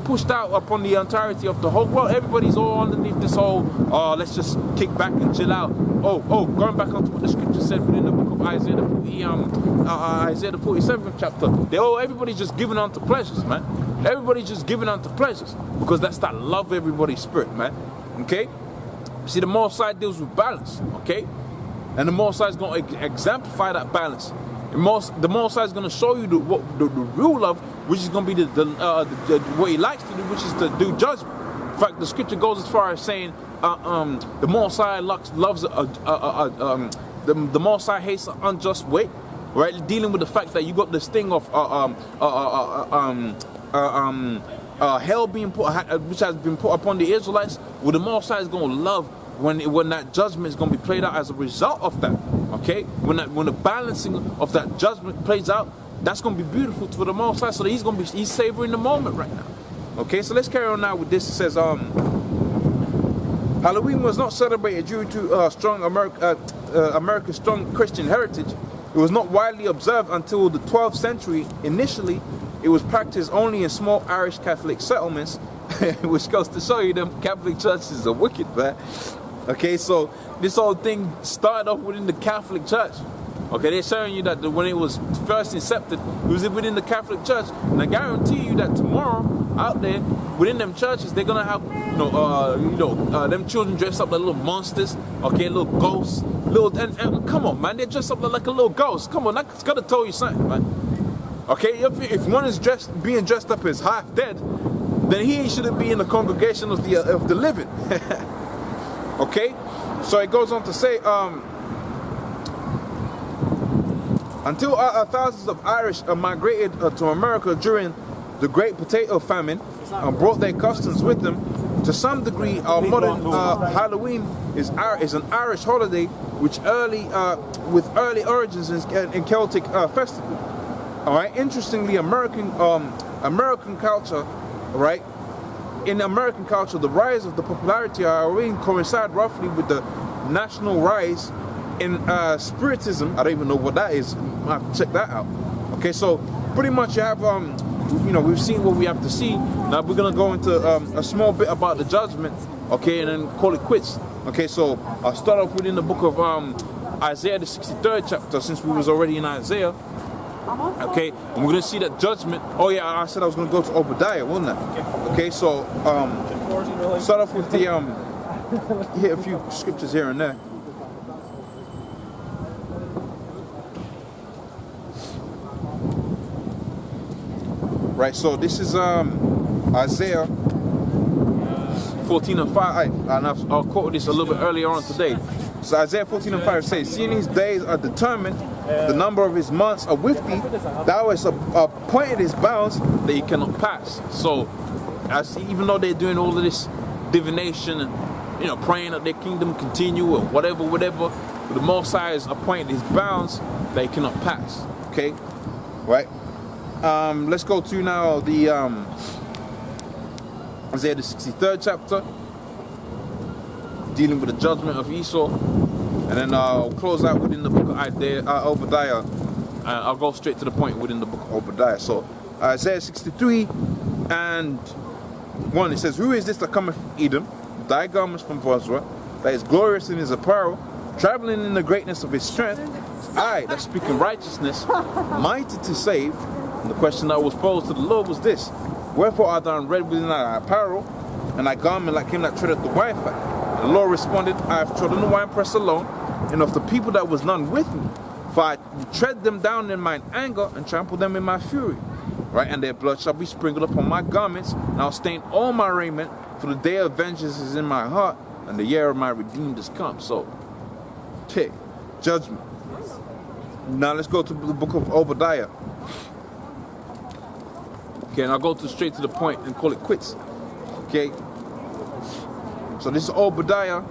pushed out upon the entirety of the whole world. Everybody's all underneath this whole, let's just kick back and chill out. Going back onto what the scripture said within the book of Isaiah, Isaiah the 47th chapter. Everybody's just giving unto pleasures, man. Everybody's just giving unto pleasures because that's that love everybody's spirit, man. Okay? See, the Most High deals with balance, okay? And the Most High is going to exemplify that balance. The Most High is going to show you the real love, which is going to be what He likes to do, which is to do judgment. In fact, the scripture goes as far as saying the Most High loves the Most High hates an unjust way, right? Dealing with the fact that you got this thing of hell being which has been put upon the Israelites. Well, the Most High is going to love when that judgment is going to be played out as a result of that. Okay, when the balancing of that judgment plays out, that's going to be beautiful for the Most High. So that he's savoring the moment right now. Okay, so let's carry on now with this. It says Halloween was not celebrated due to America's strong Christian heritage. It was not widely observed until the 12th century. Initially, it was practiced only in small Irish Catholic settlements, which goes to show you them Catholic churches are wicked, man. Okay, so this whole thing started off within the Catholic Church. Okay, they're showing you that when it was first incepted, it was within the Catholic Church. And I guarantee you that tomorrow, out there, within them churches, they're gonna have, them children dressed up like little monsters, okay, little ghosts, and come on, man, they dress up like a little ghost. Come on, that's gotta tell you something, man. Okay, if one is being dressed up as half dead, then he shouldn't be in the congregation of the living. Okay, so it goes on to say, until thousands of Irish migrated to America during the Great Potato Famine and brought their customs with them. To some degree, our modern Halloween is an Irish holiday, with early origins in Celtic festival. All right. Interestingly, American culture, right? In American culture, the rise of the popularity of Halloween coincide roughly with the national rise in spiritism. I don't even know what that is. I have to check that out. Okay, so pretty much you have we've seen what we have to see. Now we're gonna go into a small bit about the judgment, okay, and then call it quits. Okay, so I'll start off within the book of Isaiah, the 63rd chapter, since we was already in Isaiah. Okay, and we're gonna see that judgment. Oh yeah, I said I was gonna go to Obadiah, wasn't I? Okay, so start off with the hit a few scriptures here and there. Right, so this is Isaiah 14 and 5, and I'll quote this a little bit earlier on today. So Isaiah 14 and 5 says, "Seeing his days are determined, the number of his months are with thee, thou hast appointed his bounds that he cannot pass." So, even though they're doing all of this divination and praying that their kingdom continue or whatever, the Most High has appointed his bounds that he cannot pass. Okay, right. Let's go to now the Isaiah the 63rd chapter, dealing with the judgment of Esau, and then I'll close out within the book of Obadiah. I'll go straight to the point within the book of Obadiah. So Isaiah 63 and 1, it says, "Who is this that cometh from Edom, thy garments from Bozrah, that is glorious in his apparel, traveling in the greatness of his strength? I, that speak in righteousness, mighty to save." And the question that was posed to the Lord was this: "Wherefore art thou red within thy apparel, and thy garment like him that treadeth the wine fat?" And the Lord responded, "I have trodden the winepress alone, and of the people that was none with me. For I tread them down in mine anger, and trample them in my fury. Right? And their blood shall be sprinkled upon my garments, and I'll stain all my raiment, for the day of vengeance is in my heart, and the year of my redeemed is come." So, okay, judgment. Now let's go to the book of Obadiah. Okay, and I'll go straight to the point and call it quits. Okay. So this is Obadiah.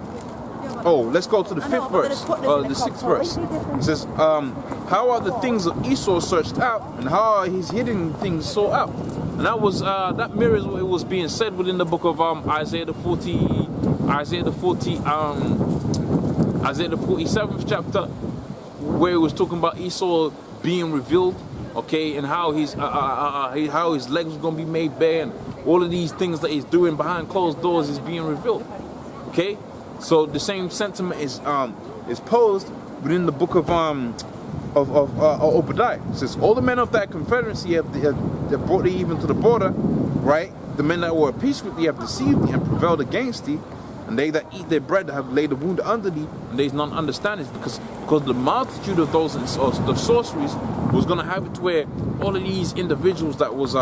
Oh, let's go to the 5th verse, the 6th verse. It says, "How are the things of Esau searched out, and how are his hidden things sought out?" And that was that mirrors what it was being said within the book of Isaiah the 47th chapter, where it was talking about Esau being revealed. Okay, and how his legs were gonna be made bare, and all of these things that he's doing behind closed doors is being revealed. Okay, so the same sentiment is posed within the book of Obadiah. It says, all the men of that confederacy have brought thee even to the border, right? The men that were at peace with thee have deceived thee and prevailed against thee, and they that eat their bread have laid a wound under thee, and there is none understanding, because the multitude of those the sorceries was going to have it to where all of these individuals that was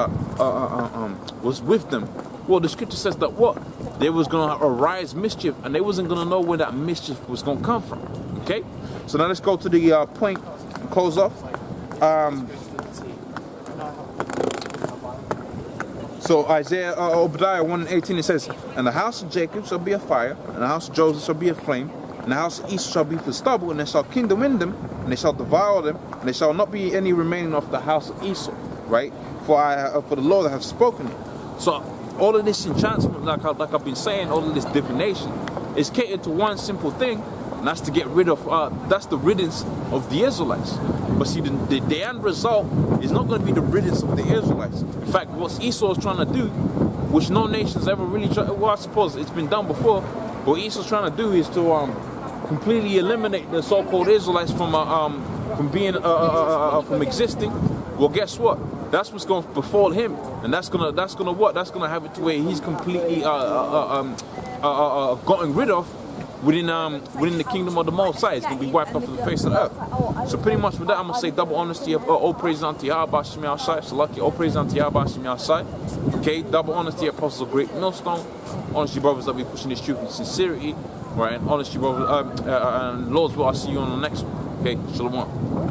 with them. Well, the scripture says that there was going to arise mischief, and they wasn't going to know where that mischief was going to come from. Okay, so now let's go to the point and close off. So Isaiah, Obadiah 1:18, it says, and the house of Jacob shall be a fire, and the house of Joseph shall be a flame, and the house of Esau shall be for stubble, and they shall kindle in them, and they shall devour them, and there shall not be any remaining of the house of Esau, right? For the Lord have spoken it. So all of this enchantment, like I've been saying, all of this divination, is catered to one simple thing, and that's to get rid of, that's the riddance of the Israelites. But see, the end result is not going to be the riddance of the Israelites. In fact, what Esau is trying to do, which no nation's ever really tried, well, I suppose it's been done before, but what Esau's trying to do is to completely eliminate the so-called Israelites from being, from existing. Well, guess what? That's what's going to befall him, and that's gonna have it to where he's completely gotten rid of within the kingdom of the Most High. It's going to be wiped off of the face of the earth. So pretty much with that, I'm going to say double honesty, all praise unto Yahweh Shem Yahshai. So lucky, all praise unto Yahweh Shem Yahshai. Okay, double honesty, apostles of great millstone. Honesty, brothers, that be pushing this truth in sincerity. Right, and honesty, brothers, and Lord's will, I'll see you on the next one. Okay, shalom.